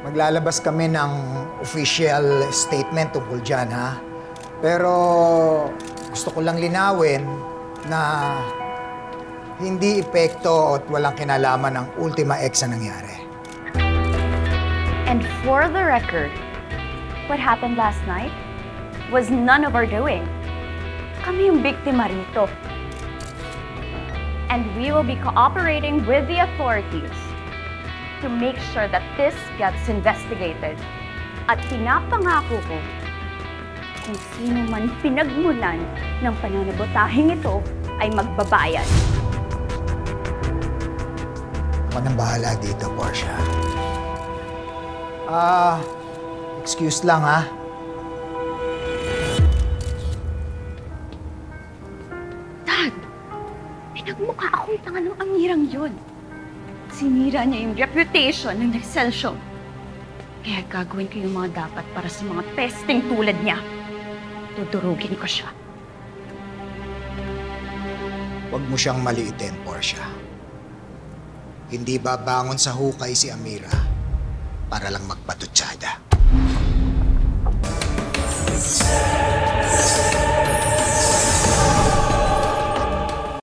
Maglalabas kami ng official statement tungkol dyan, ha? Pero gusto ko lang linawin na hindi epekto at walang kinalaman ng Ultima X na nangyari. And for the record, what happened last night was none of our doing. Kami yung biktima rito. And we will be cooperating with the authorities to make sure that this gets investigated. At pinapangako ko, kung sino man pinagmulan ng pananabotahing ito ay magbabayad. Ako nang bahala dito, Portia. Excuse lang, ha? Dad, pinagmukha akong tanga ng amirang yun. Sinira niya yung reputation ng Excelsior. Kaya gagawin ko yung mga dapat para sa mga pesting tulad niya. Tudurugin ko siya. Huwag mo siyang maliitin, Portia. Hindi babangon sa hukay si Amira para lang magpatutsada.